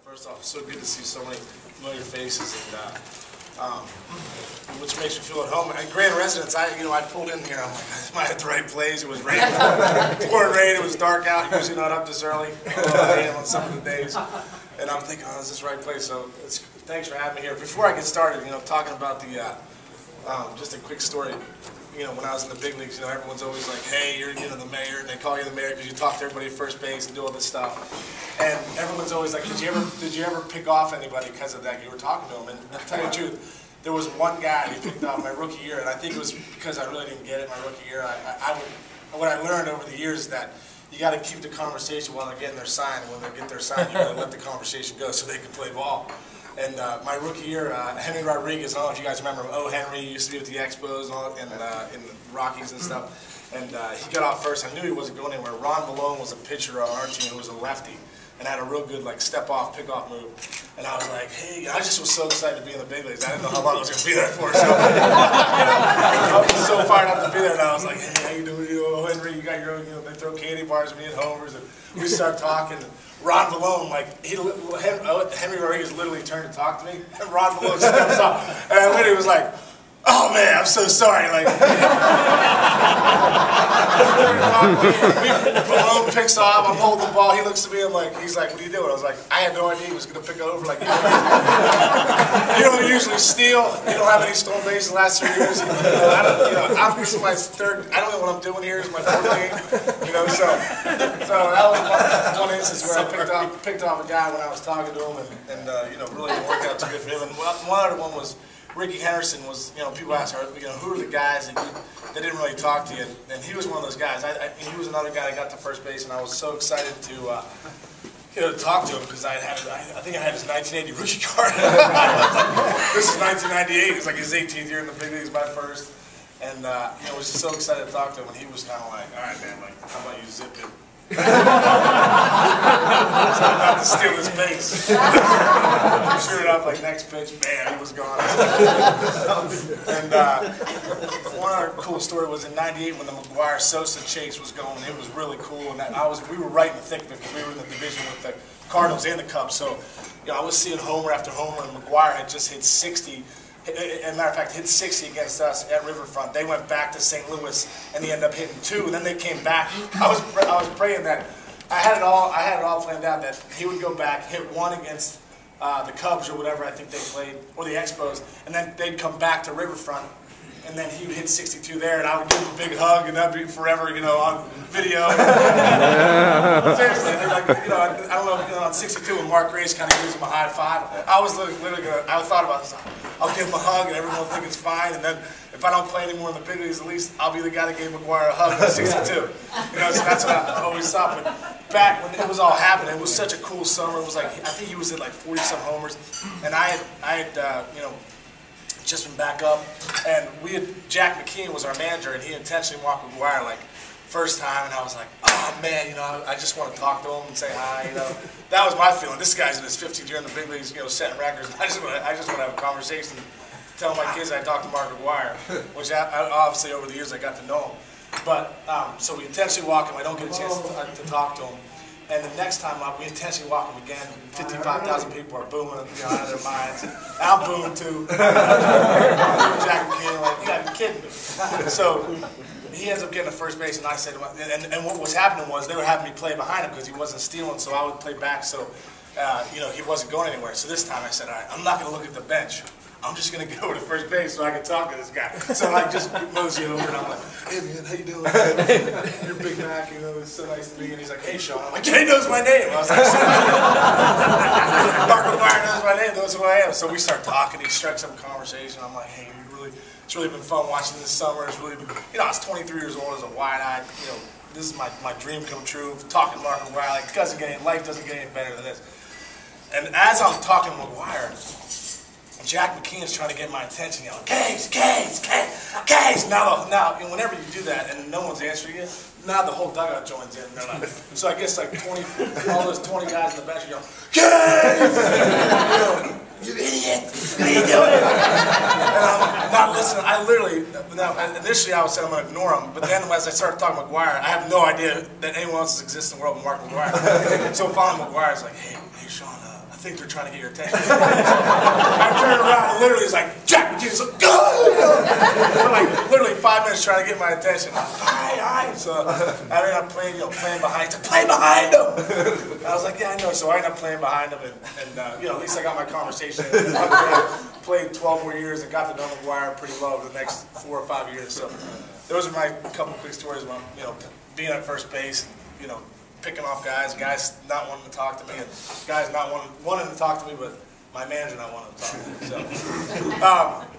First off, it's so good to see so many familiar faces, and which makes me feel at home. At Grand Residence, I pulled in here. I'm like, am I at the right place? It was raining, pouring rain. It was dark out. Usually not up this early. I am on some of the days, and I'm thinking, oh, is this the right place? So thanks for having me here. Before I get started, talking about the just a quick story. When I was in the big leagues, everyone's always like, hey, you're the mayor, and they call you the mayor because you talk to everybody at first base and do all this stuff. And everyone's always like, did you ever pick off anybody because of that? You were talking to them, and to tell you the truth, there was one guy who picked off my rookie year, and I think it was because I really didn't get it my rookie year. What I learned over the years is that you got to keep the conversation while they're getting their sign, and when they get their sign, you got to let the conversation go so they can play ball. And my rookie year, Henry Rodriguez, I don't know if you guys remember him. Oh, Henry used to be with the Expos and all, and in the Rockies and stuff. And he got off first. I knew he wasn't going anywhere. Ron Malone was a pitcher on our team who was a lefty and had a real good step-off, pick-off move. And I was like, hey, I just was so excited to be in the big leagues. I didn't know how long I was going to be there for. So I was so fired up to be there. And I was like, hey, how you doing? Oh, Henry, you got your own, they throw candy bars at me at homers. And we start talking. Ron Malone, Henry Rodriguez literally turned to talk to me, and Ron Malone steps up, and I literally was like, oh man, I'm so sorry. Malone picks off, I'm holding the ball, he looks at me, he's like, what are you doing? I was like, I had no idea he was going to pick it over like you. You don't usually steal, you don't have any stolen bases the last 3 years. This is my third, I don't know what I'm doing here, it's my fourth game. So that was one instance where I picked off a guy when I was talking to him, and really didn't work out too good for him. And one other one was Ricky Henderson. Was people ask her, who are the guys that didn't really talk to you, and he was one of those guys. He was another guy that got to first base, and I was so excited to talk to him because I think I had his 1980 rookie card. This is 1998. It was like his 18th year in the big leagues, my first. And I was just so excited to talk to him, and he was kind of like, all right, man, how about you zip it? So I'm about to steal his base. Sure enough, next pitch, bam, he was gone. And one other cool story was in '98 when the McGwire Sosa chase was going. It was really cool, and we were right in the thick of it because we were in the division with the Cardinals and the Cubs. So I was seeing homer after homer, and McGwire had just hit 60. As a matter of fact, hit 60 against us at Riverfront. They went back to St. Louis, and he ended up hitting 2. And then they came back. I was praying that I had it all planned out that he would go back, hit 1 against the Cubs or whatever I think they played, or the Expos, and then they'd come back to Riverfront, and then he would hit 62 there, and I would give him a big hug, and that'd be forever, on video. Seriously, I don't know, on 62 when Mark Grace kind of gives him a high five, I was literally I thought about this. I'll give him a hug, and everyone will think it's fine, and then if I don't play anymore in the big leagues, at least I'll be the guy that gave McGwire a hug at 62. So that's what I always thought. But back when it was all happening, it was such a cool summer. It was I think he was at 40-some homers, and I had just been back up, and Jack McKeon was our manager, and he intentionally walked McGwire first time, and I was like, oh man, I just want to talk to him and say hi, That was my feeling. This guy's in his 50th year in the big leagues, setting records. I just want to have a conversation, tell my kids I talked to Mark McGwire, which obviously over the years I got to know him. But so we intentionally walk him. I don't get a chance to talk to him. And the next time up, we intentionally walk him again. 55,000 people are booming out of their minds. I'm booming too. Jack McKeon, you gotta be kidding me. So he ends up getting to first base, and I said, and what was happening was they were having me play behind him because he wasn't stealing, so I would play back, so he wasn't going anywhere. So this time I said, all right, I'm not going to look at the bench. I'm just going to go to first base so I can talk to this guy. So I just mosey over, and I'm like, hey man, how you doing? You're Big Mac, it's so nice to meet you. And he's like, hey Sean. I'm like, yeah, he knows my name. I was like, Mark McGwire knows my name, knows who I am. So we start talking, he strikes up a conversation. I'm like, hey, it's really been fun watching this summer. It's really been, I was 23 years old as a wide-eyed, this is my dream come true. Talking to Mark McGwire, life doesn't get any better than this. And as I'm talking to McGwire, Jack McKeon's trying to get my attention, yelling, Case. Now, whenever you do that and no one's answering you, now the whole dugout joins in. So I guess 20, all those 20 guys in the bench are yelling, Case! You idiot! What are you doing? And I'm not listening. I literally, initially I said I'm going to ignore him, but then as I started talking to McGwire, I have no idea that anyone else exists in the world but Mark McGwire. So finally McGwire's like, hey Sean, I think they're trying to get your attention. I turned around and literally was like, Jack McKinney's like, go! For like literally 5 minutes trying to get my attention. Hi. So I ended up playing behind. To play behind him. I was like, yeah, I know. So I ended up playing behind him, and at least I got my conversation. I played 12 more years and got to know McGuire pretty well over the next 4 or 5 years. So those are my couple quick stories about being at first base, and, picking off guys not wanting to talk to me, and guys not wanting to talk to me, but my manager not wanting to talk to me. So.